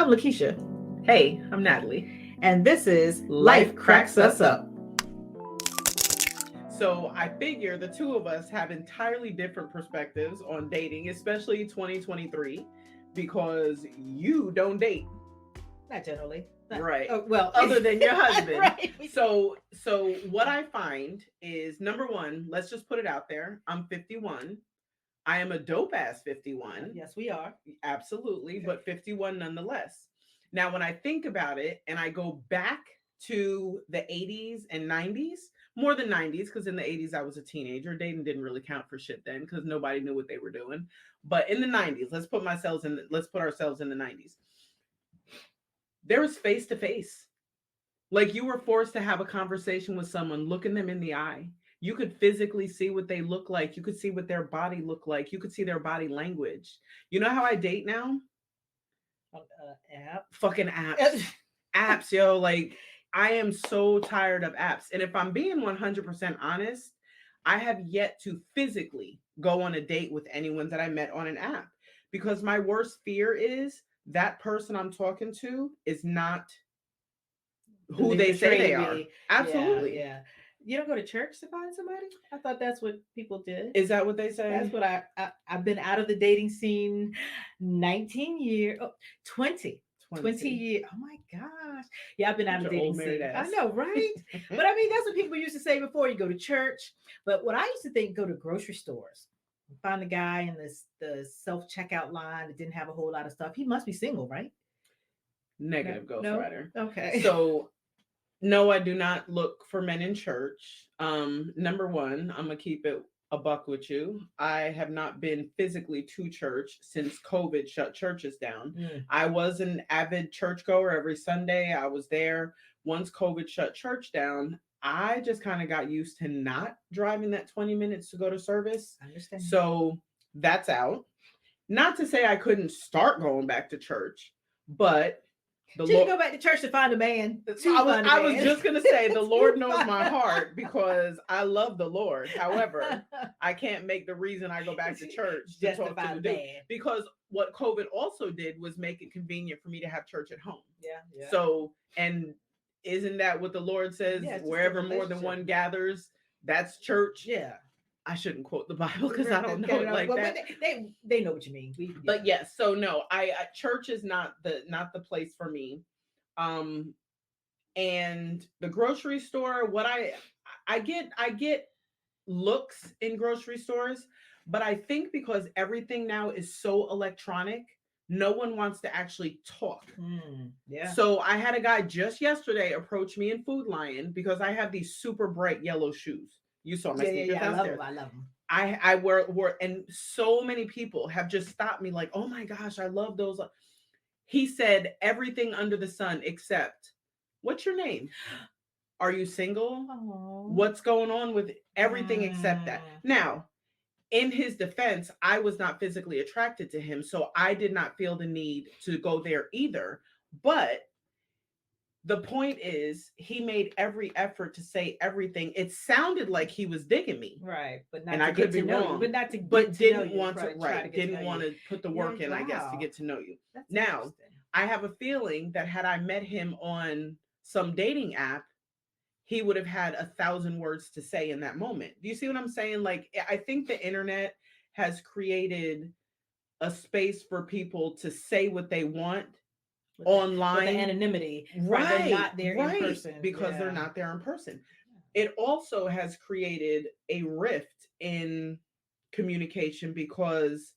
I'm Lakeshia. Hey, I'm Natalie. And this is Life Cracks Us Up. So I figure the two of us have entirely different perspectives on dating, especially 2023, because you don't date. Not generally. Right. Well, other than your husband. Right. So what I find is, number one, let's just put it out there. I'm 51. I am a dope ass 51. Yes, we are. Absolutely, but 51 nonetheless. Now, when I think about it and I go back to the 80s and 90s, more than 90s, because in the 80s I was a teenager. Dating didn't really count for shit then because nobody knew what they were doing. But in the 90s, let's put ourselves in the 90s. There was face to face. Like, you were forced to have a conversation with someone, looking them in the eye. You could physically see what they look like. You could see what their body looked like. You could see their body language. You know how I date now? App. Fucking apps. Apps, yo. Like, I am so tired of apps. And if I'm being 100% honest, I have yet to physically go on a date with anyone that I met on an app, because my worst fear is that person I'm talking to is not who they say they are. Absolutely. Yeah. You don't go to church to find somebody? I thought that's what people did. Is that what they say? That's what I've been out of the dating scene 19 years, 20 years. Oh my gosh. Yeah, I've been out of the dating scene. I know, right? But I mean, that's what people used to say before. You go to church. But what I used to think, go to grocery stores. Find a guy in the self-checkout line that didn't have a whole lot of stuff. He must be single, right? Negative, Ghostwriter. Okay. So no, I do not look for men in church. Number one, I'm gonna keep it a buck with you. I have not been physically to church since COVID shut churches down. I was an avid churchgoer every Sunday. I was there. Once COVID shut church down, I just kind of got used to not driving that 20 minutes to go to service. I understand. So that's out. Not to say I couldn't start going back to church, but you can go back to church to find a man. I was just going to say, the Lord knows my heart, because I love the Lord. However, I can't make the reason I go back to church to talk to the dude. Because what COVID also did was make it convenient for me to have church at home. Yeah. So, and isn't that what the Lord says? Wherever more than one gathers, that's church. Yeah. I shouldn't quote the Bible because I don't know it like that. They know what you mean. But yes, so no, church is not the place for me. And the grocery store, what I get looks in grocery stores, but I think because everything now is so electronic, no one wants to actually talk. Yeah. So I had a guy just yesterday approach me in Food Lion because I have these super bright yellow shoes. You saw my sneakers downstairs. I love them. I wore, and so many people have just stopped me like, oh my gosh, I love those. He said everything under the sun except, what's your name? Are you single? Aww. What's going on with everything except that? Now, in his defense, I was not physically attracted to him, so I did not feel the need to go there either. But the point is, he made every effort to say everything. It sounded like he was digging me, right? But not and to I get could be to know wrong. you, but not to. Didn't want to. Didn't want to put the work in. I guess to get to know you. That's now, I have a feeling that had I met him on some dating app, he would have had 1,000 words to say in that moment. Do you see what I'm saying? Like, I think the internet has created a space for people to say what they want online, with the anonymity, right? They're not there in person because they're not there in person. It also has created a rift in communication, because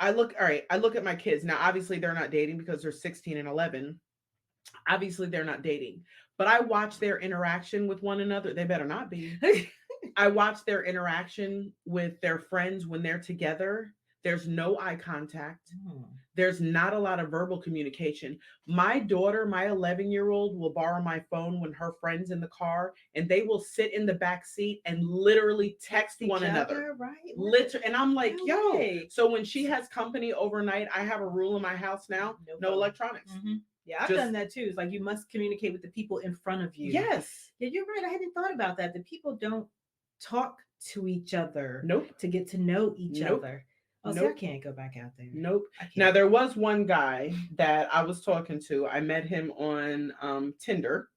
I look at my kids now. Obviously, they're not dating because they're 16 and 11. Obviously, they're not dating, but I watch their interaction with one another. They better not be. I watch their interaction with their friends when they're together. There's no eye contact. There's not a lot of verbal communication. My daughter, my 11-year-old, will borrow my phone when her friend's in the car, and they will sit in the back seat and literally text one another. Right. And I'm like, So when she has company overnight, I have a rule in my house now: no electronics. Yeah, I've done that too. It's like, you must communicate with the people in front of you. Yes. Yeah, you're right. I hadn't thought about that. The people don't talk to each other. Nope. To get to know each other. Oh, nope. See, I can't go back out there. Nope. Now there was one guy that I was talking to. I met him on Tinder,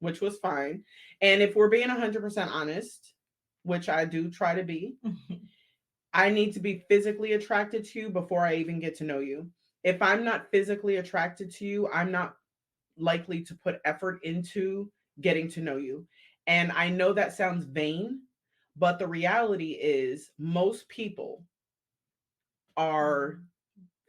which was fine. And if we're being 100% honest, which I do try to be, I need to be physically attracted to you before I even get to know you. If I'm not physically attracted to you, I'm not likely to put effort into getting to know you. And I know that sounds vain, but the reality is most people are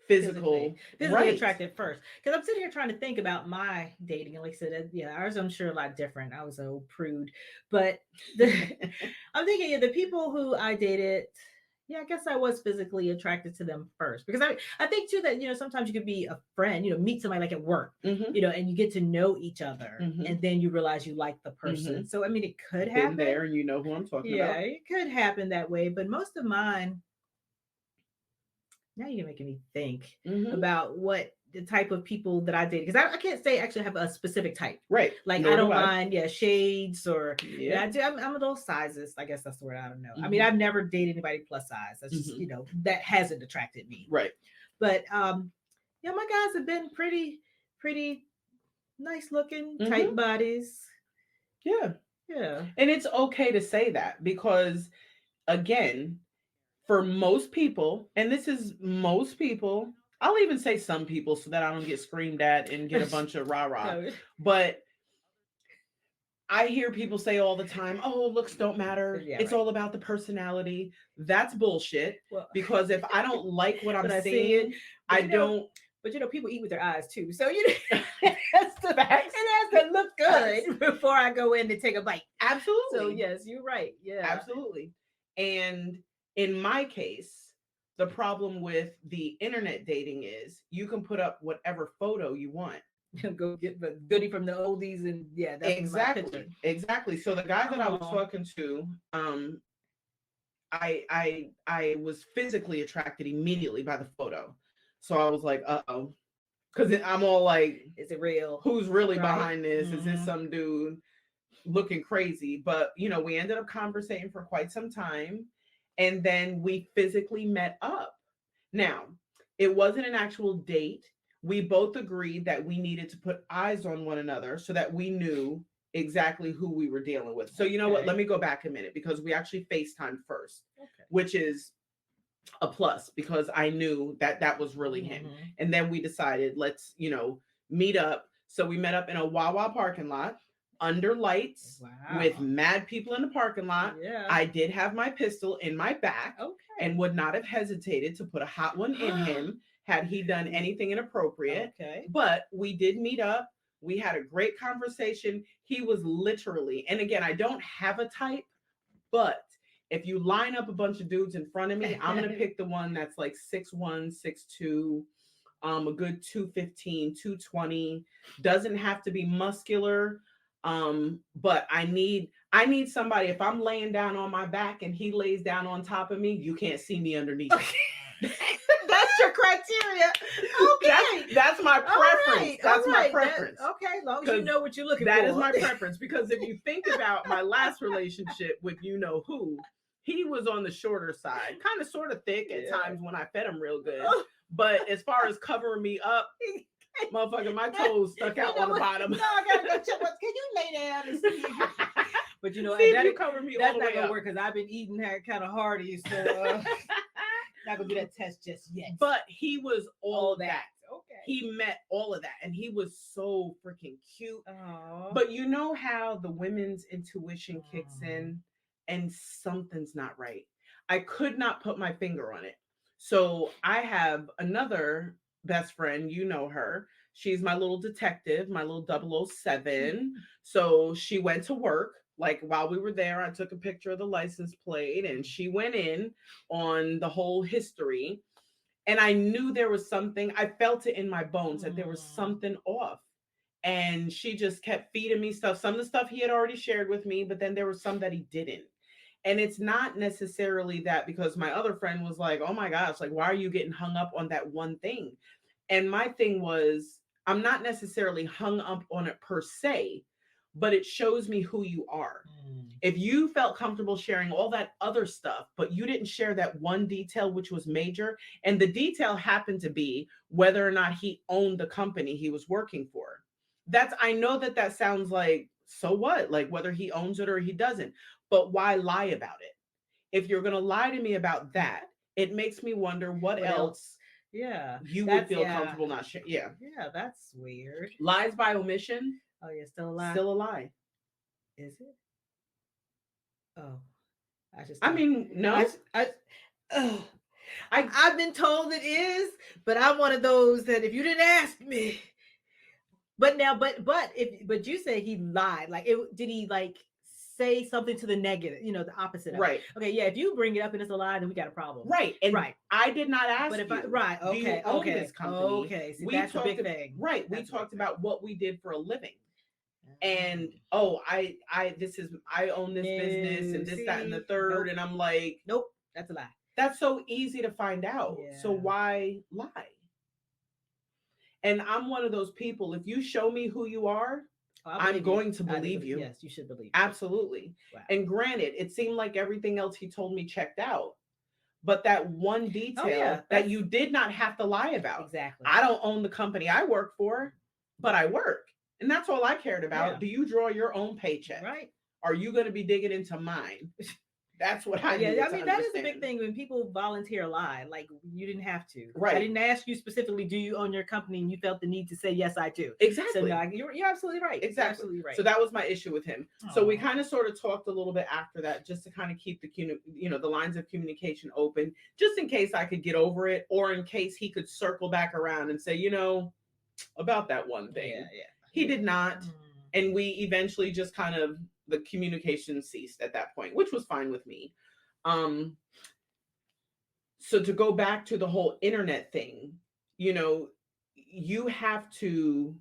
physically right. Attracted first. Because I'm sitting here trying to think about my dating, and like I said, yeah, ours I'm sure a lot different. I was a old prude, but I'm thinking of the people who I dated. Yeah, I guess I was physically attracted to them first, because I think too that sometimes you could be a friend, meet somebody like at work, and you get to know each other, and then you realize you like the person. So I mean, it could happen. Been there, and you know who I'm talking about. Yeah, it could happen that way, but most of mine. Now you're making me think about what the type of people that I date, because I can't say actually have a specific type, right? Like I don't mind, shades or I'm of those sizes. I guess that's the word. I don't know. I mean, I've never dated anybody plus size. That's just that hasn't attracted me, right? But my guys have been pretty nice looking, tight bodies. Yeah, and it's okay to say that, because again, for most people, and this is most people, I'll even say some people so that I don't get screamed at and get a bunch of rah-rah. But I hear people say all the time, oh, looks don't matter. Yeah, it's all about the personality. That's bullshit. Well, because if I don't like what I'm seeing, I don't. But people eat with their eyes too. So it has to look good before I go in to take a bite. Absolutely. So yes, you're right. Yeah. Absolutely. And in my case, the problem with the internet dating is you can put up whatever photo you want. Go get the goodie from the oldies, and exactly. So the guy that I was talking to, I was physically attracted immediately by the photo. So I was like, uh-oh. Because I'm all like, is it real? Who's really behind this? Is this some dude looking crazy? But, we ended up conversating for quite some time. And then we physically met up. Now, it wasn't an actual date. We both agreed that we needed to put eyes on one another so that we knew exactly who we were dealing with. So, you know what? Let me go back a minute, because we actually FaceTimed first, which is a plus, because I knew that was really him. And then we decided, let's, meet up. So we met up in a Wawa parking lot under lights with mad people in the parking lot. Yeah. I did have my pistol in my back and would not have hesitated to put a hot one in him had he done anything inappropriate. But we did meet up. We had a great conversation. He was literally, and again, I don't have a type, but if you line up a bunch of dudes in front of me, I'm going to pick the one that's like 6'1", 6'2", a good 215, 220. Doesn't have to be muscular. But I need somebody, if I'm laying down on my back and he lays down on top of me, you can't see me underneath. That's your criteria. Okay. That's my preference. That's my preference. Okay, as long as you know what you're looking for. That is my preference, because if you think about my last relationship with who, he was on the shorter side, kind of sort of thick at times when I fed him real good. But as far as covering me up, motherfucker, my toes stuck out on the bottom. No, I gotta go check. Can you lay down and see? But that cover me all the way not gonna up. work, because I've been eating that kind of hearty, so not gonna do that test just yet. But he was all that. Okay. He met all of that, and he was so freaking cute. Aww. But you know how the women's intuition kicks in, and something's not right. I could not put my finger on it. So I have another best friend, you know her. She's my little detective, my little 007. So she went to work. Like while we were there, I took a picture of the license plate, and she went in on the whole history. And I knew there was something, I felt it in my bones that there was something off. And she just kept feeding me stuff. Some of the stuff he had already shared with me, but then there was some that he didn't. And it's not necessarily that, because my other friend was like, oh my gosh, like, why are you getting hung up on that one thing? And my thing was, I'm not necessarily hung up on it per se, but it shows me who you are. If you felt comfortable sharing all that other stuff, but you didn't share that one detail, which was major, and the detail happened to be whether or not he owned the company he was working for. I know that sounds like, so what? Like whether he owns it or he doesn't, but why lie about it? If you're going to lie to me about that, it makes me wonder what else you would feel comfortable not sharing. Yeah, that's weird. Lies by omission. Oh yeah, still a lie. Still a lie. Is it? Oh, I mean, no. I've been told it is, but I'm one of those that if you didn't ask me. But you say he lied. Like, did he like say something to the negative? You know, the opposite. Right. Okay. Yeah. If you bring it up and it's a lie, then we got a problem. Right. And I did not ask. But if you. Right. Okay. Do you own this company? Okay. See, that's a big thing. Right. We talked about what we did for a living. And I own this business and this, that, and the third. Nope. And I'm like, nope, that's a lie. That's so easy to find out. Yeah. So why lie? And I'm one of those people, if you show me who you are, I'm going to believe you. Yes, you should believe. Absolutely. Wow. And granted, it seemed like everything else he told me checked out. But that one detail that you did not have to lie about. Exactly. I don't own the company I work for, but I work. And that's all I cared about. Yeah. Do you draw your own paycheck? Right. Are you going to be digging into mine? That's what I mean, that is a big thing when people volunteer lie. Like, you didn't have to. Right. I didn't ask you specifically, do you own your company? And you felt the need to say, yes, I do. Exactly. So no, you're absolutely right. Exactly. You're absolutely right. So that was my issue with him. Aww. So we kind of sort of talked a little bit after that, just to kind of keep the lines of communication open, just in case I could get over it, or in case he could circle back around and say, about that one thing. Yeah. He did not. And we eventually just kind of, the communication ceased at that point, which was fine with me. So to go back to the whole internet thing, you have to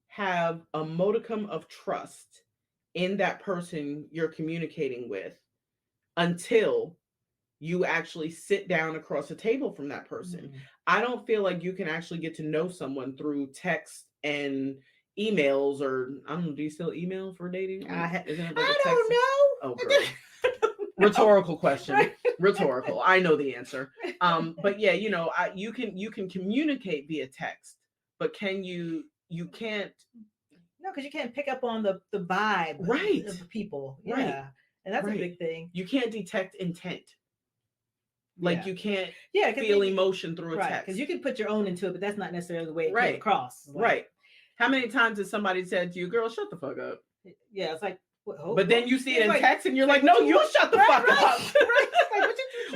have a modicum of trust in that person you're communicating with until you actually sit down across the table from that person. I don't feel like you can actually get to know someone through text and emails, or I don't know, do you still email for dating? I don't know. Oh, girl. Rhetorical question. Right. Rhetorical. I know the answer. But yeah, you can communicate via text, but you can't. No, because you can't pick up on the vibe of people. Yeah. Right. And that's a big thing. You can't detect intent. Like you can't feel emotion through a text. Because you can put your own into it, but that's not necessarily the way it comes across. Like, right. How many times has somebody said to you, girl, shut the fuck up? Yeah, it's like, but then you see it in text and you're like, no, you shut the fuck up.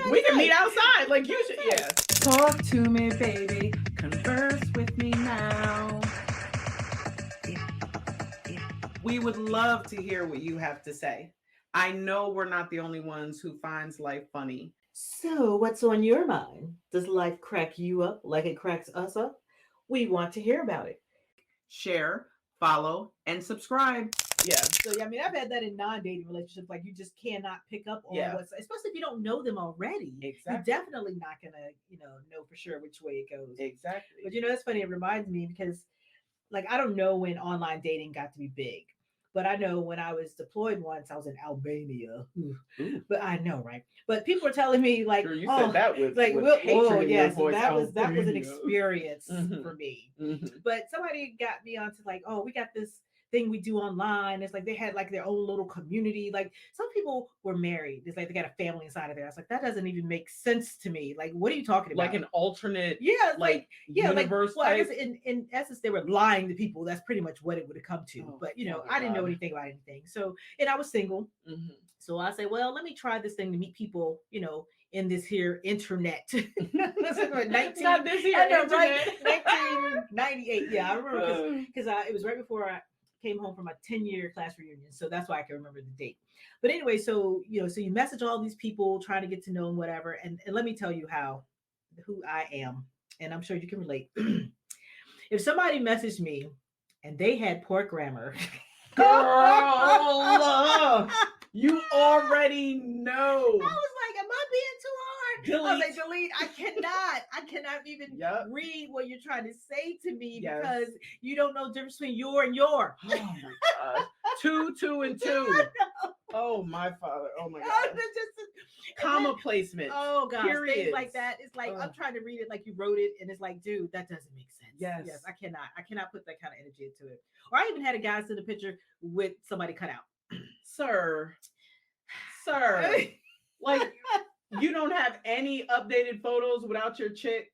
We can meet outside. Like, you should. Yeah. Talk to me, baby. Converse with me now. We would love to hear what you have to say. I know we're not the only ones who finds life funny. So what's on your mind? Does life crack you up like it cracks us up? We want to hear about it. Share, follow, and subscribe. Yeah. So I've had that in non-dating relationships. Like, you just cannot pick up on what's, especially if you don't know them already. Exactly. You're definitely not gonna, know for sure which way it goes. Exactly. But it's funny. It reminds me because, like, I don't know when online dating got to be big, but I know when I was deployed once, I was in Albania. Ooh. But I know, right? But people were telling me like, you said that with like, yes, that was an experience for me. But somebody got me onto like, we got this thing we do online. It's like they had like their own little community. Like, some people were married. It's like they got a family inside of there. I was like, that doesn't even make sense to me. Like, what are you talking about? Like an alternate, universe. Well, I guess in essence they were lying to people. That's pretty much what it would have come to. But I didn't know anything about anything. So, and I was single. So I say, well, let me try this thing to meet people, in this here internet. 1998. Yeah, I remember because it was right before I came home from a 10-year class reunion. So that's why I can remember the date. But anyway, so you message all these people trying to get to know them, whatever. And let me tell you who I am. And I'm sure you can relate. If somebody messaged me and they had poor grammar. Girl, you already know. I was like, am I being too hard? delete. I cannot even read what you're trying to say to me because you don't know the difference between your and your. Oh my God. Two, and two. Oh my father. Oh my God. Comma placement. Oh God. Things like that. It's like I'm trying to read it like you wrote it, and it's like, dude, that doesn't make sense. Yes. I cannot put that kind of energy into it. Or I even had a guy send a picture with somebody cut out. Sir. Like you don't have any updated photos without your chick.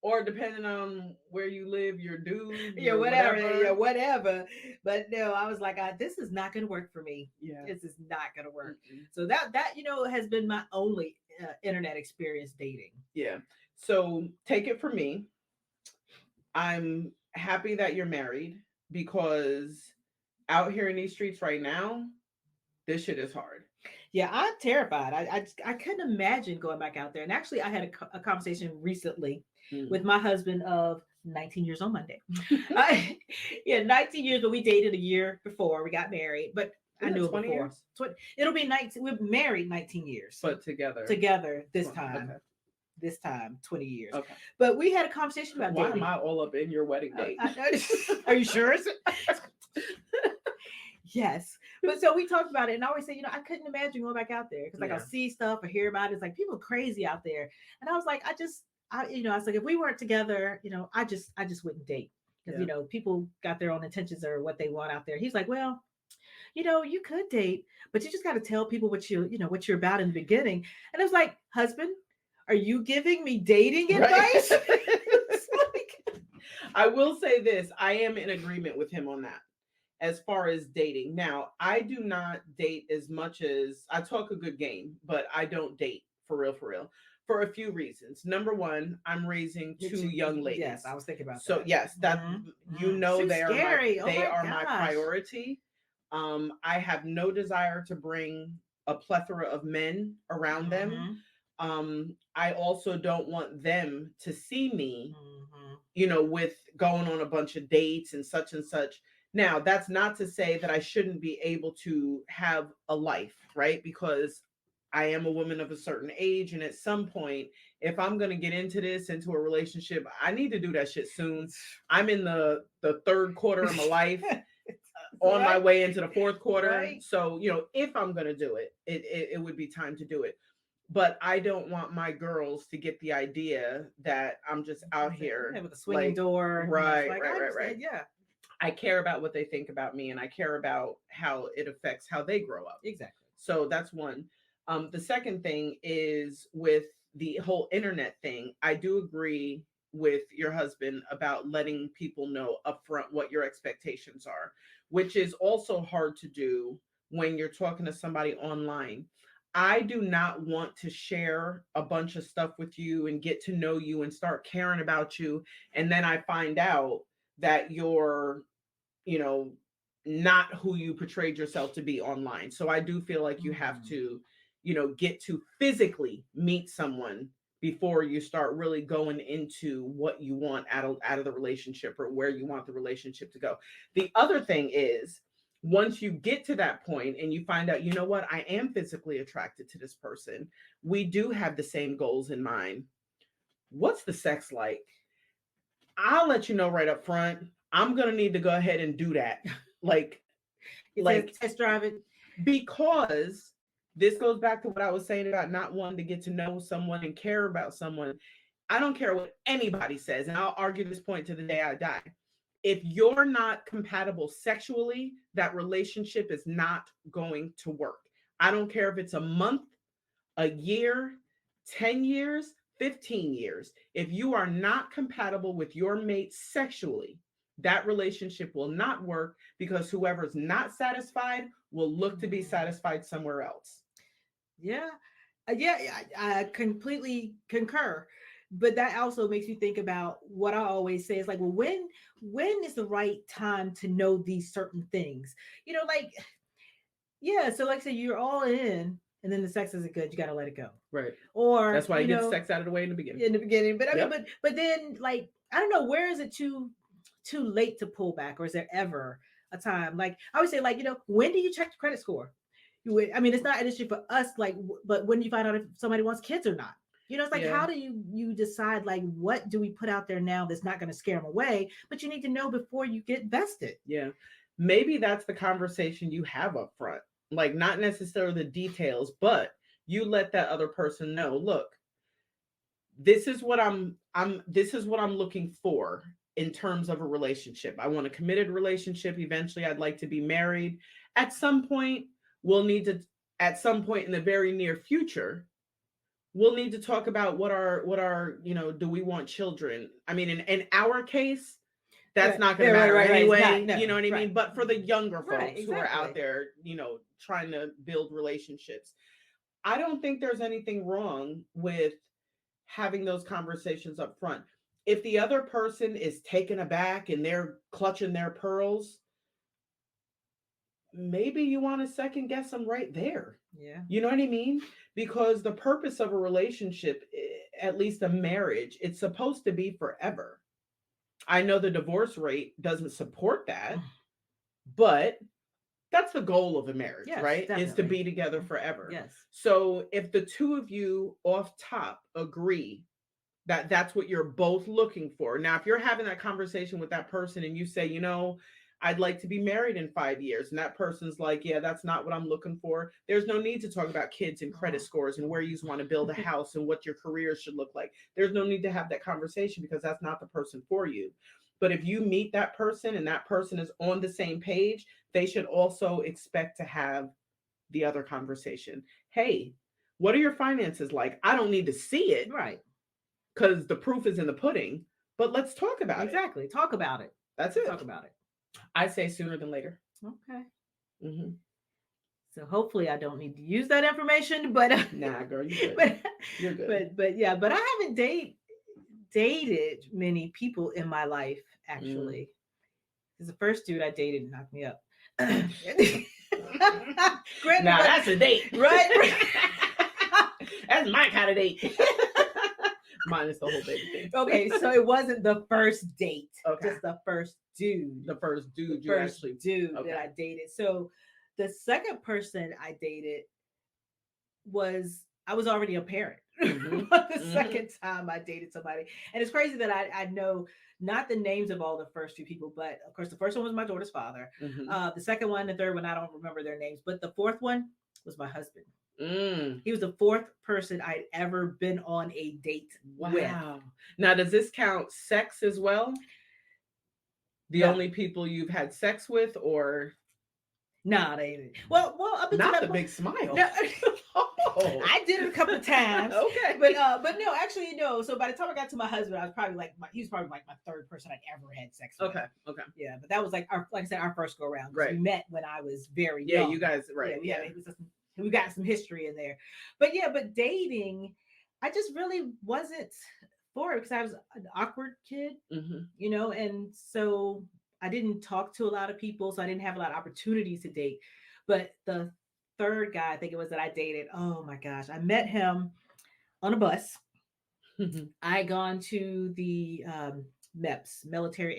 Or depending on where you live, your dude, whatever. But no, I was like, this is not going to work for me. Yeah, this is not going to work. Mm-hmm. So that has been my only internet experience dating. Yeah. So take it from me. I'm happy that you're married because out here in these streets right now, this shit is hard. Yeah, I'm terrified. I couldn't imagine going back out there. And actually, I had a conversation recently with my husband of 19 years on Monday. 19 years, but we dated a year before we got married. But I knew it before. Years? It'll be 19. We're married 19 years. But together this time. Okay. This time, 20 years. Okay. But we had a conversation about dating. Why am I all up in your wedding date? Are you sure? Yes. But so we talked about it, and I always say, I couldn't imagine going back out there because I'll see stuff or hear about it. It's like people are crazy out there. And I was like, I was like, if we weren't together, I just wouldn't date because, people got their own intentions or what they want out there. He's like, well, you could date, but you just got to tell people what what you're about in the beginning. And I was like, husband, are you giving me dating advice? I will say this. I am in agreement with him on that. As far as dating. Now, I do not date as much as I talk a good game, but I don't date for real, for a few reasons. Number one, I'm raising two young ladies. Yes, I was thinking about that. So yes, that they are scary. They are my priority. I have no desire to bring a plethora of men around them. I also don't want them to see me, with going on a bunch of dates and such. Now, that's not to say that I shouldn't be able to have a life, right? Because I am a woman of a certain age. And at some point, if I'm going to get into a relationship, I need to do that shit soon. I'm in the third quarter of my life, on my way into the fourth quarter. Right. So, if I'm going to do it, it would be time to do it. But I don't want my girls to get the idea that I'm just out here with a swinging door. Right. Yeah. I care about what they think about me, and I care about how it affects how they grow up. Exactly. So that's one. The second thing is with the whole internet thing. I do agree with your husband about letting people know upfront what your expectations are, which is also hard to do when you're talking to somebody online. I do not want to share a bunch of stuff with you and get to know you and start caring about you. And then I find out that you're, not who you portrayed yourself to be online. So I do feel like you have to, get to physically meet someone before you start really going into what you want out of the relationship or where you want the relationship to go. The other thing is, once you get to that point and you find out, I am physically attracted to this person, we do have the same goals in mind. What's the sex like? I'll let you know right up front. I'm going to need to go ahead and do that. Like test drive it. Because this goes back to what I was saying about not wanting to get to know someone and care about someone. I don't care what anybody says. And I'll argue this point to the day I die. If you're not compatible sexually, that relationship is not going to work. I don't care if it's a month, a year, 10 years, 15 years. If you are not compatible with your mate sexually, that relationship will not work because whoever's not satisfied will look to be satisfied somewhere else. Yeah. I completely concur. But that also makes me think about what I always say is like, well, when is the right time to know these certain things? So like say you're all in and then the sex isn't good, you got to let it go. Right. Or that's why you get sex out of the way in the beginning. But I mean, but then like, I don't know, where is it too late to pull back, or is there ever a time? Like I would say, like, when do you check the credit score? I mean, it's not an issue for us, like, but when you find out if somebody wants kids or not, it's like, how do you decide, like, what do we put out there now that's not going to scare them away? But you need to know before you get vested. Yeah. Maybe that's the conversation you have up front, like not necessarily the details, but you let that other person know, look, this is what I'm looking for in terms of a relationship. I want a committed relationship. Eventually I'd like to be married. At some point, at some point in the very near future, we'll need to talk about what are, do we want children? I mean, in our case, that's not going to matter anyway. You know what I mean? But for the younger folks who are out there, trying to build relationships, I don't think there's anything wrong with having those conversations up front. If the other person is taken aback and they're clutching their pearls, maybe you want to second guess them right there. Yeah. You know what I mean? Because the purpose of a relationship, at least a marriage, it's supposed to be forever. I know the divorce rate doesn't support that, but that's the goal of a marriage, right? Definitely. Is to be together forever. Yes. So if the two of you off top agree that that's what you're both looking for. Now, if you're having that conversation with that person and you say, I'd like to be married in 5 years, and that person's like, yeah, that's not what I'm looking for, there's no need to talk about kids and credit scores and where you want to build a house and what your career should look like. There's no need to have that conversation because that's not the person for you. But if you meet that person and that person is on the same page, they should also expect to have the other conversation. Hey, what are your finances like? I don't need to see it. Right. Because the proof is in the pudding, but let's talk about it. Exactly. Talk about it. That's it. Talk about it. I say sooner than later. Okay. Mm-hmm. So hopefully I don't need to use that information, but nah, girl, you're good. You're good. But yeah, but I haven't dated many people in my life, actually. Because the first dude I dated knocked me up. Now that's a date. Right? That's my kind of date. Minus the whole baby thing. Okay, so it wasn't the first date. Okay. Just the first dude. The first dude that I dated. So the second person I dated I was already a parent. The second time I dated somebody. And it's crazy that I know not the names of all the first two people, but of course the first one was my daughter's father. The second one, the third one, I don't remember their names, but the fourth one was my husband. He was the fourth person I'd ever been on a date with. Now, does this count sex as well? The only people you've had sex with, or? Nah, they didn't. Well, up until not the big smile. No. I did it a couple of times. Okay, but no, actually, no. So by the time I got to my husband, I was probably he was probably like my third person I'd ever had sex with. Okay. Yeah, but that was like I said, our first go around. Right. We met when I was very young. Yeah, you guys, right? Yeah, we got some history in there. But dating, I just really wasn't for it because I was an awkward kid, and so I didn't talk to a lot of people, so I didn't have a lot of opportunities to date. But the third guy, I think it was, that I dated, oh my gosh, I met him on a bus. I gone to the MEPS, military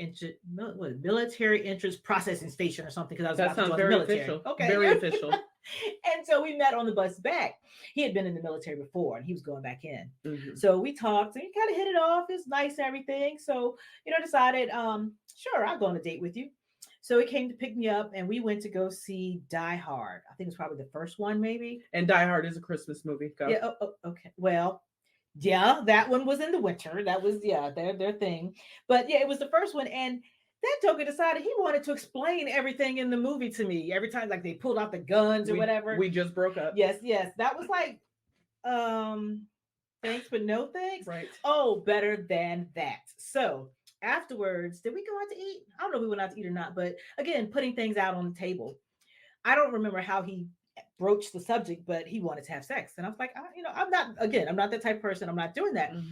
entrance processing station or something, because I was that sounds very military. Official. Okay, very official. And so we met on the bus back. He had been in the military before and he was going back in. So we talked and we kind of hit it off. It's nice and everything. So, decided, sure, I'll go on a date with you. So he came to pick me up and we went to go see Die Hard. I think it was probably the first one, maybe. And Die Hard is a Christmas movie. Go. Yeah. Okay. Well, yeah, that one was in the winter. That was, their thing. But yeah, it was the first one. And that joker decided he wanted to explain everything in the movie to me every time, like they pulled out the guns or whatever. We just broke up. Yes. That was like, thanks, but no thanks. Right. Oh, better than that. So afterwards, did we go out to eat? I don't know if we went out to eat or not, but again, putting things out on the table. I don't remember how he broached the subject, but he wanted to have sex. And I was like, I'm not that type of person. I'm not doing that. And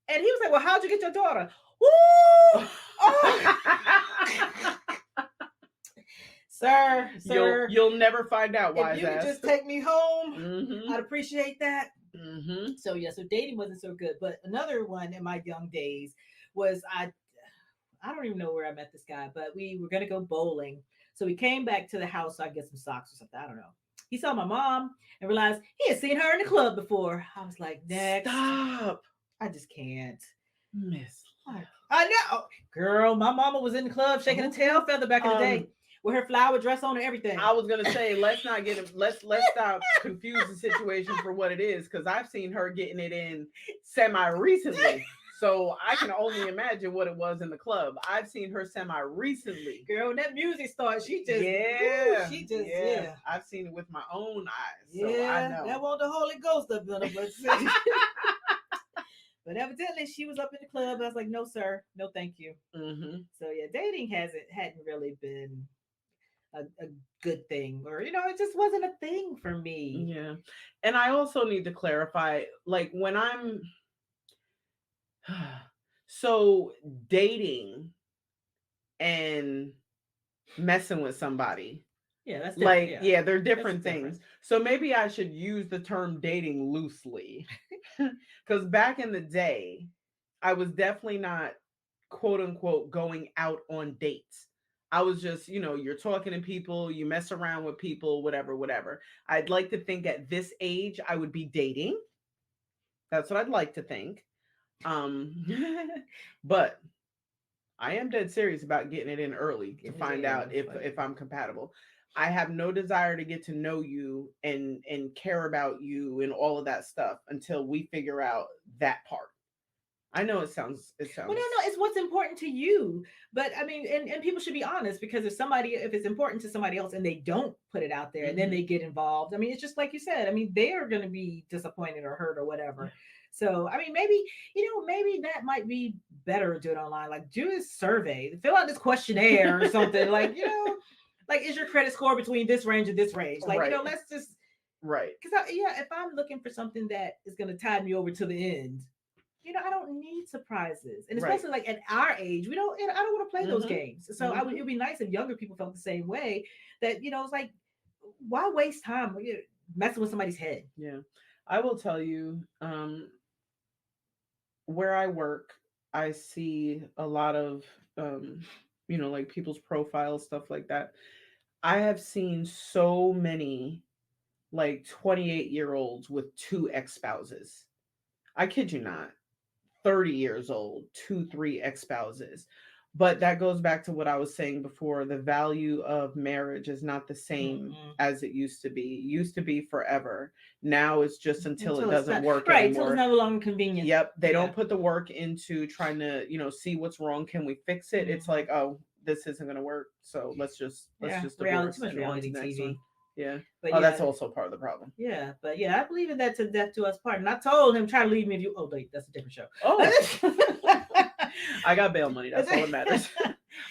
he was like, well, how'd you get your daughter? Woo! Oh. Sir, you'll never find out. If you could just take me home, I'd appreciate that. So dating wasn't so good. But another one in my young days was I don't even know where I met this guy, but we were gonna go bowling. So we came back to the house so I get some socks or something. I don't know. he saw my mom and realized he had seen her in the club before. I was like, next. Stop. I just can't. Miss. I know. Girl, my mama was in the club shaking a tail feather back in the day with her flower dress on and everything. I was gonna say, let's stop confuse the situation for what it is, because I've seen her getting it in semi recently. So I can only imagine what it was in the club. I've seen her semi recently. Girl, when that music starts, she just I've seen it with my own eyes. Yeah, so I know. That wasn't the Holy Ghost up in her, but evidently she was up in the club. I was like, no, sir, no, thank you. Mm-hmm. So yeah, dating hadn't really been a good thing, or it just wasn't a thing for me. Yeah, and I also need to clarify, like when I'm so dating and messing with somebody. Yeah, that's like they're different things. So maybe I should use the term dating loosely, because back in the day, I was definitely not quote unquote going out on dates. I was just, you're talking to people, you mess around with people, whatever. I'd like to think at this age I would be dating. That's what I'd like to think. But I am dead serious about getting it in early to find out if I'm compatible. I have no desire to get to know you and care about you and all of that stuff until we figure out that part. I know it sounds. Well, no, it's what's important to you. But I mean, and people should be honest, because if it's important to somebody else and they don't put it out there, and then they get involved, I mean, it's just like you said. I mean, they are going to be disappointed or hurt or whatever. Yeah. So, I mean, maybe that might be better to do it online. Like, do a survey, fill out this questionnaire or something. Like, like, is your credit score between this range and this range? Like, right. Let's just right. Because if I'm looking for something that is going to tide me over to the end. I don't need surprises, and especially like at our age, I don't want to play those games. So it would be nice if younger people felt the same way. That it's like, why waste time messing with somebody's head? Yeah, I will tell you, where I work, I see a lot of like people's profiles, stuff like that. I have seen so many like 28-year-olds with 2 ex-spouses. I kid you not. 30 years old, 2-3 ex-spouses. But that goes back to what I was saying before. The value of marriage is not the same as it used to be. It used to be forever. Now it's just until it doesn't work right, anymore. Until it's no longer convenient. Yep. They don't put the work into trying to, see what's wrong. Can we fix it? It's like, oh, this isn't going to work. So let's just divorce. Reality TV. Yeah. But that's also part of the problem. Yeah. But I believe in that to death do us part. And I told him, try to leave me if you. Oh, wait, that's a different show. Oh. I got bail money. That's all that matters.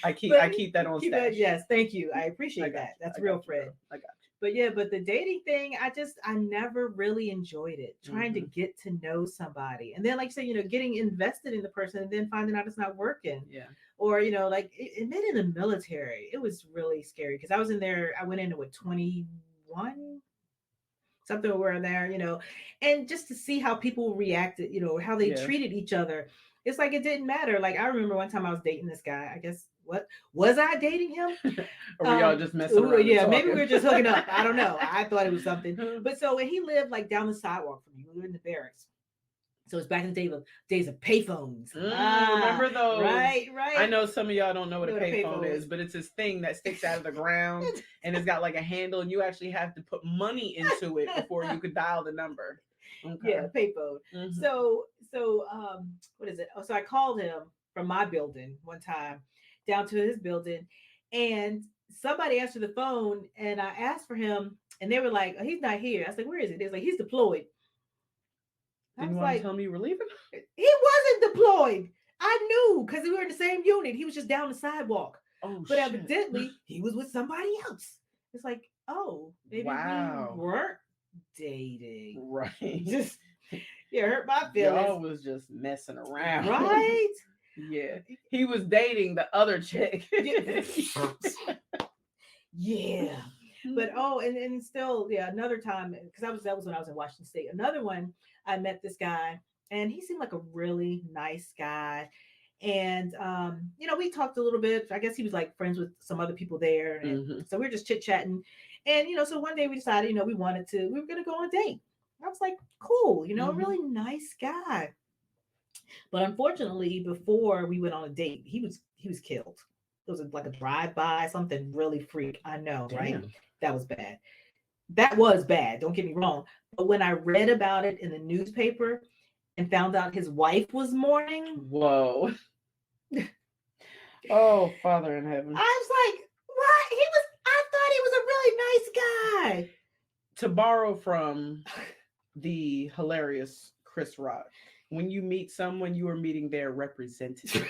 I keep that on stash. Yes, thank you. I appreciate that. That's real, Fred. I got you. But the dating thing, I never really enjoyed it. Trying to get to know somebody, and then like you say, getting invested in the person, and then finding out it's not working. Yeah. Or like it made in the military, it was really scary because I was in there. I went into 21. Something around there, and just to see how people reacted, how they treated each other. It's like it didn't matter. Like I remember one time I was dating this guy. I guess what was I dating him? Or were y'all just messing around? Yeah, maybe we were just hooking up. I don't know. I thought it was something. But so when he lived like down the sidewalk from me, we lived in the barracks. So it's back in the days of payphones. Remember those? Right. I know some of y'all don't know what a payphone is, but it's this thing that sticks out of the ground and it's got like a handle, and you actually have to put money into it before you could dial the number. Okay. Yeah, payphone. So what is it? Oh, so I called him from my building one time down to his building, and somebody answered the phone, and I asked for him, and they were like, oh, he's not here. I was like, where is he? They was like, he's deployed. Didn't you want to tell me you were leaving? He wasn't deployed. I knew because we were in the same unit. He was just down the sidewalk. Oh, but evidently he was with somebody else. It's like, oh, maybe we weren't dating. Right. Just hurt my feelings. Y'all was just messing around. Right? Yeah. He was dating the other chick. Yeah. But and still, another time, because that was when I was in Washington State. Another one, I met this guy, and he seemed like a really nice guy. And we talked a little bit. I guess he was like friends with some other people there, and so we were just chit chatting. And so one day we decided, we were going to go on a date. I was like, cool, a really nice guy. But unfortunately, before we went on a date, he was killed. It was like a drive-by, something really freak. I know, Damn. right? That was bad. That was bad. Don't get me wrong. But when I read about it in the newspaper and found out his wife was mourning. Whoa. Oh, Father in heaven. I was like, what? I thought he was a really nice guy. To borrow from the hilarious Chris Rock, when you meet someone, you are meeting their representative.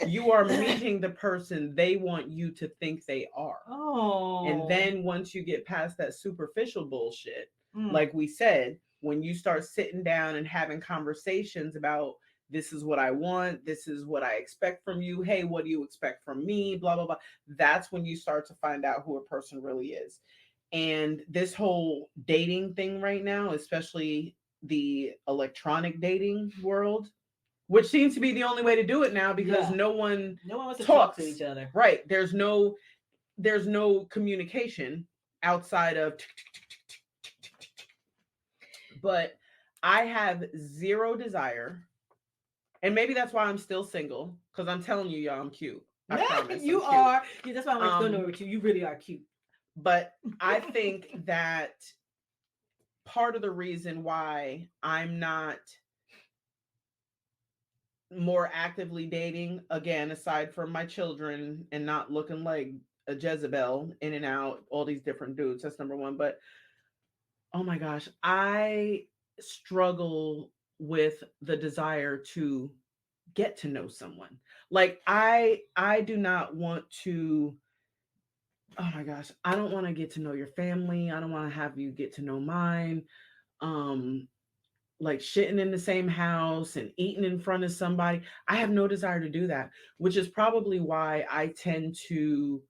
You are meeting the person they want you to think they are. Oh. And then once you get past that superficial bullshit, like we said, when you start sitting down and having conversations about, this is what I want, this is what I expect from you, hey, what do you expect from me, blah, blah, blah. That's when you start to find out who a person really is. And this whole dating thing right now, especially the electronic dating world, which seems to be the only way to do it now, because no one wants to talk to each other. Right. There's no communication outside of. But I have zero desire, and maybe that's why I'm still single, because I'm telling you, y'all, I'm cute. I promise. You are. Yeah, that's why I'm like, don't know with you. You really are cute. But I think that part of the reason why I'm not more actively dating, again, aside from my children and not looking like a Jezebel in and out, all these different dudes, that's number one. But oh my gosh, I struggle with the desire to get to know someone. Like I do not want to, oh my gosh, I don't want to get to know your family. I don't want to have you get to know mine. Like shitting in the same house and eating in front of somebody. I have no desire to do that, which is probably why I tend to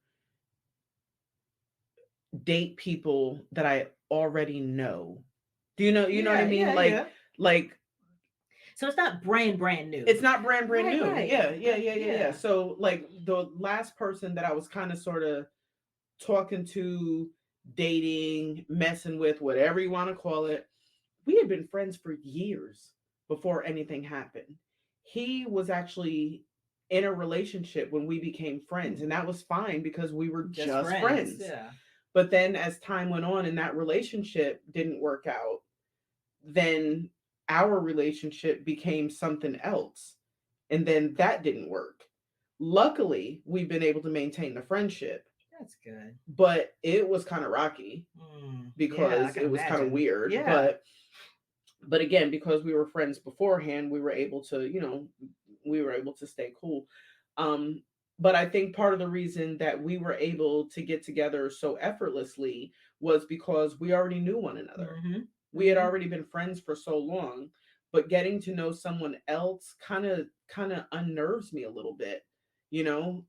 date people that I already know. Do you know what I mean? Like so it's not brand new. It's not brand new. Right. Yeah. So like the last person that I was kind of sort of talking to, dating, messing with, whatever you want to call it, we had been friends for years before anything happened. He was actually in a relationship when we became friends, and that was fine because we were just friends. Yeah. But then as time went on and that relationship didn't work out, then our relationship became something else. And then that didn't work. Luckily, we've been able to maintain the friendship. That's good. But it was kind of rocky because it was kind of weird. Yeah. But again, because we were friends beforehand, we were able to stay cool. But I think part of the reason that we were able to get together so effortlessly was because we already knew one another. We had already been friends for so long, but getting to know someone else kind of unnerves me a little bit. Yeah.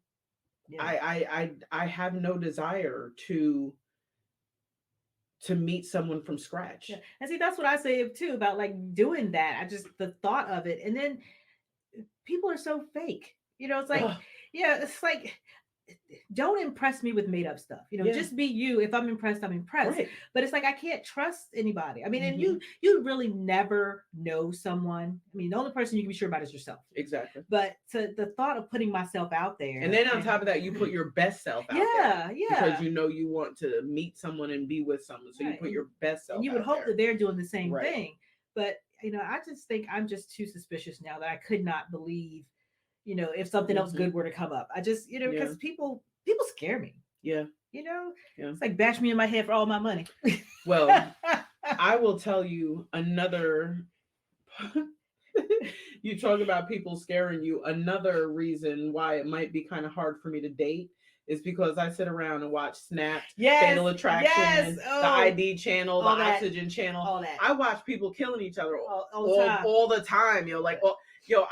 I have no desire to meet someone from scratch. Yeah. And see, that's what I say too about like doing that. The thought of it, and then people are so fake. It's like, it's like, don't impress me with made up stuff. Just be you. If I'm impressed, I'm impressed. Right. But it's like, I can't trust anybody. I mean, and you really never know someone. I mean, the only person you can be sure about is yourself. Exactly. But the thought of putting myself out there. And then on top of that, you put your best self out there. Yeah. Because you want to meet someone and be with someone. So you put your best self out there. And you would hope that they're doing the same thing. But, I just think I'm just too suspicious now that I could not believe, if something else good were to come up. I just, because people scare me. Yeah. It's like bash me in my head for all my money. Well, I will tell you another, you talk about people scaring you. Another reason why it might be kind of hard for me to date is because I sit around and watch Snapped, Fatal Attraction, the ID channel, the Oxygen channel. All that. I watch people killing each other all the time.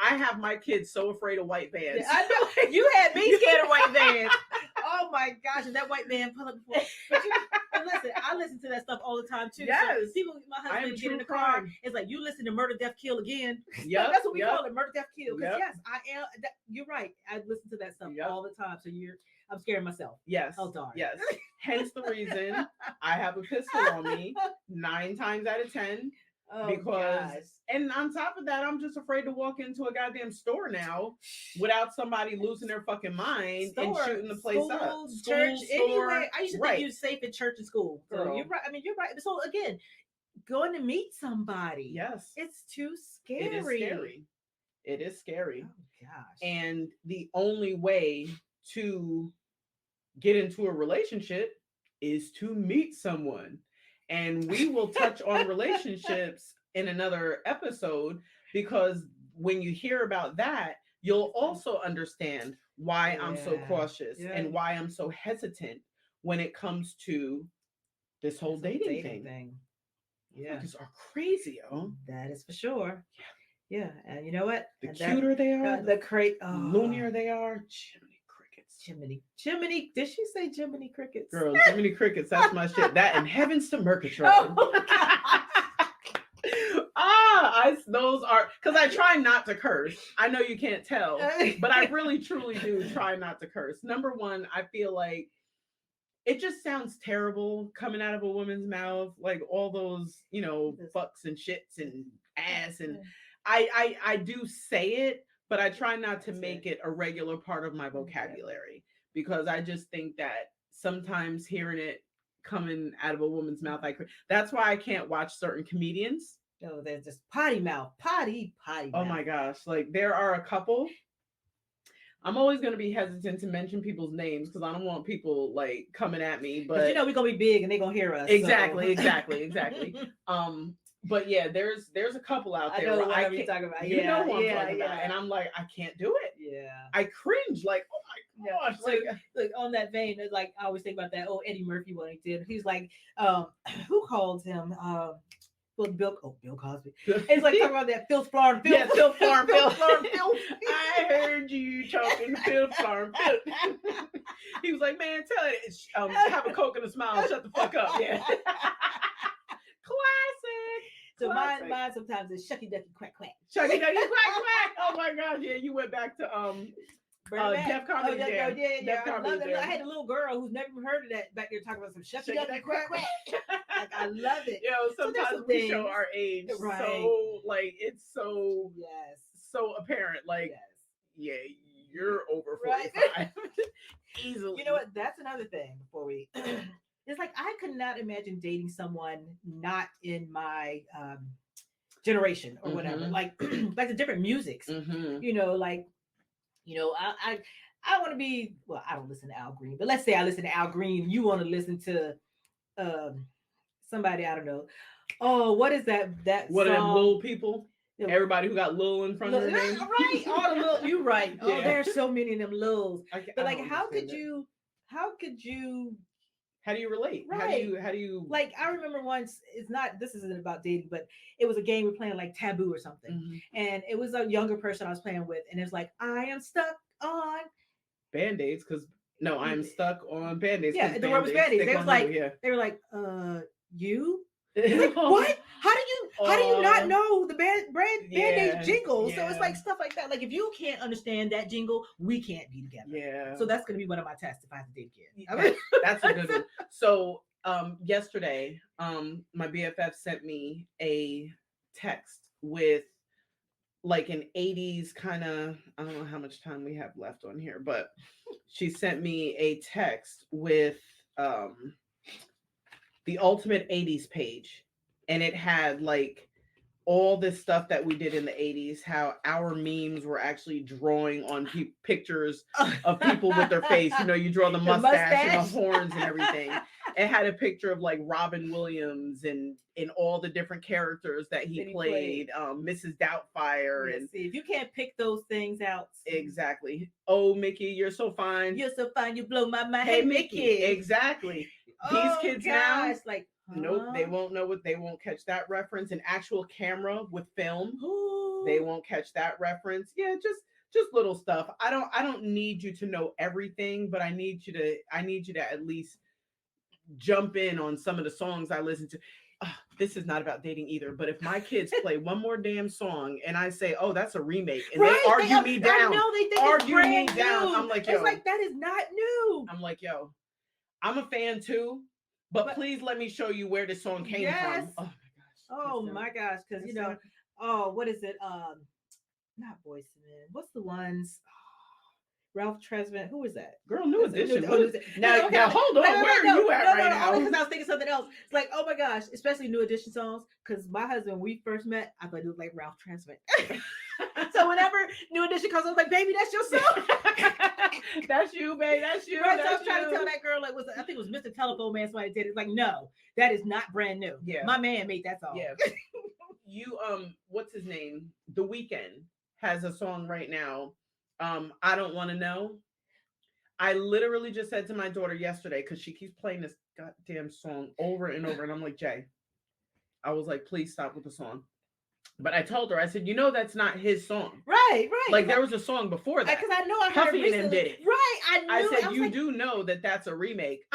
I have my kids so afraid of white vans. Yeah, I know. You had me scared of white vans. Oh my gosh, and that white van pull up before. And listen, I listen to that stuff all the time too. Yes. So people, my husband get in the car. It's like, you listen to Murder, Death, Kill again. Yeah, that's what we call it, Murder, Death, Kill. Because Yep. yes, I am. You're right. I listen to that stuff all the time. So I'm scaring myself. Yes. Oh darn. Yes. Hence the reason I have a pistol on me 9 times out of 10. Because and on top of that, I'm just afraid to walk into a goddamn store now without somebody losing their fucking mind and shooting the place up. Church, anyway. I used to think you was safe in church and school. So you're right. I mean, you're right. So again, going to meet somebody. Yes. It's too scary. It is scary. It is scary. Oh gosh. And the only way to get into a relationship is to meet someone. And we will touch on relationships in another episode, because when you hear about that, you'll also understand why I'm so cautious and why I'm so hesitant when it comes to this whole dating thing. Yeah. Niggas are crazy, yo. That is for sure. Yeah. And you know what? The cuter they are, the loonier they are. Jiminy. Did she say Jiminy Crickets? Girl, Jiminy Crickets, that's my shit. That and Heavens to Murgatroyd. Those are, because I try not to curse. I know you can't tell, but I really truly do try not to curse. Number one, I feel like it just sounds terrible coming out of a woman's mouth, like all those, fucks and shits and ass, and I do say it, but I try not to make it a regular part of my vocabulary, because I just think that sometimes hearing it coming out of a woman's mouth, that's why I can't watch certain comedians. No, they're just potty mouth. Oh my gosh. Like, there are a couple. I'm always going to be hesitant to mention people's names because I don't want people like coming at me. But we're going to be big and they're going to hear us. Exactly. But yeah, there's a couple out there. I know what you're talking about. You know what I'm talking about. And I'm like, I can't do it. Yeah. I cringe. Like, oh my gosh. Like on that vein, like I always think about that old Eddie Murphy one he did. He's like, who called him? Bill Cosby. It's like talking about that filth, floor, and filth. Yeah, filth, floor, and filth. I heard you talking filth, floor, and filth. He was like, man, tell it. Have a Coke and a smile. Shut the fuck up. Yeah. Classic. So mine sometimes is shucky ducky quack quack. Shucky ducky quack quack. Oh my God. Yeah, you went back to Def Comedy Jam. Yeah. I had a little girl who's never heard of that back there talking about some shucky ducky quack quack. Like, I love it. Sometimes we show our age. Right. So like it's so so apparent. Like yeah, you're over 45 easily. You know what? That's another thing before we. It's like I could not imagine dating someone not in my generation or whatever. Like the different musics. I want to be, well, I don't listen to Al Green, but let's say I listen to Al Green. You want to listen to somebody, I don't know. Oh, what is that what song? Are them little people? Everybody who got Lil in front of their name. Right. All the little, you're right. Oh, there's so many of them Lils. But like, how could you how do you relate? Right. How do you like? I remember once. This isn't about dating, but it was a game we were playing like Taboo or something, and it was a younger person I was playing with, and it was like, I am stuck on Band-Aids because I'm stuck on Band-Aids. Yeah, the word was Band-Aids. They was like, they were like, you. Like, what? How do you not know the Band-Aid jingle? So it's like stuff like that. Like if you can't understand that jingle, we can't be together. Yeah. So that's gonna be one of my tests if I have to date again. That's a good one. So yesterday, my BFF sent me a text with like an 80s kind of, I don't know how much time we have left on here, but she sent me a text with the ultimate 80s page, and it had like all this stuff that we did in the 80s, how our memes were actually drawing on pictures of people with their face. You draw the mustache and the horns and everything. It had a picture of like Robin Williams and all the different characters that he played. Mrs. Doubtfire. And see, if you can't pick those things out. Exactly. Oh, Mickey, you're so fine. You're so fine. You blow my mind. Hey, Mickey. Exactly. These kids now, like, nope, they won't catch that reference. An actual camera with film, they won't catch that reference. Yeah, just little stuff. I don't need you to know everything, but I need you to at least jump in on some of the songs I listen to. This is not about dating either, but if my kids play one more damn song and I say, "Oh, that's a remake," and they argue me down, they think argue me down, I'm like, "Yo," it's like that is not new. I'm like, "Yo, I'm a fan too, but please let me show you where this song came from." Oh my gosh, because you know, what is it? Not Boyz II Men. What's the ones? Ralph Tresvant. Who is that? Girl, New Edition. Now, hold on. Where are you at right now? Because I was thinking something else. It's like, oh my gosh, especially New Edition songs. Because my husband, when we first met, I thought it was like Ralph Tresvant. So whenever New Edition comes, I was like, baby, that's your song. That's you, babe. That's you. Right. So I was trying to tell that girl, like, I think it was Mr. Telephone Man. Somebody did it. Like, no, that is not brand new. Yeah. My man made that song. Yeah. You, what's his name? The Weeknd has a song right now. I Don't Want to Know. I literally just said to my daughter yesterday, because she keeps playing this goddamn song over and over, and I'm like, Jay, I was like, please stop with the song. But I told her, I said, you know, that's not his song. Right. Like, there was a song before that. Because I know I heard Puffy it recently. and them did it. Right. I said, you do know that that's a remake.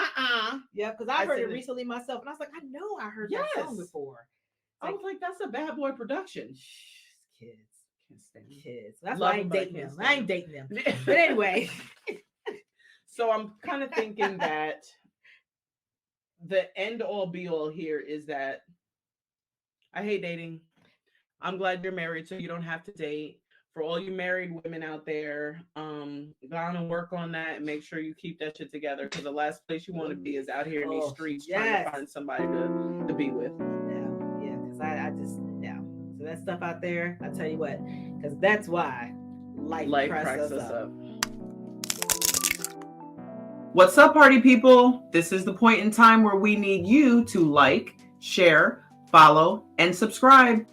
Yeah, because I heard it recently myself, and I was like, I know I heard that song before. I was like, that's a Bad Boy production. Kids. That's why I ain't dating them. I ain't dating them. But anyway. So I'm kind of thinking that the end all be all here is that I hate dating. I'm glad you're married so you don't have to date. For all you married women out there, go on and work on that and make sure you keep that shit together, because the last place you want to be is out here in these streets trying to find somebody to be with. Yeah, because I just, so that stuff out there, I tell you what, because that's why life cracks us up. What's up, party people? This is the point in time where we need you to like, share, follow, and subscribe.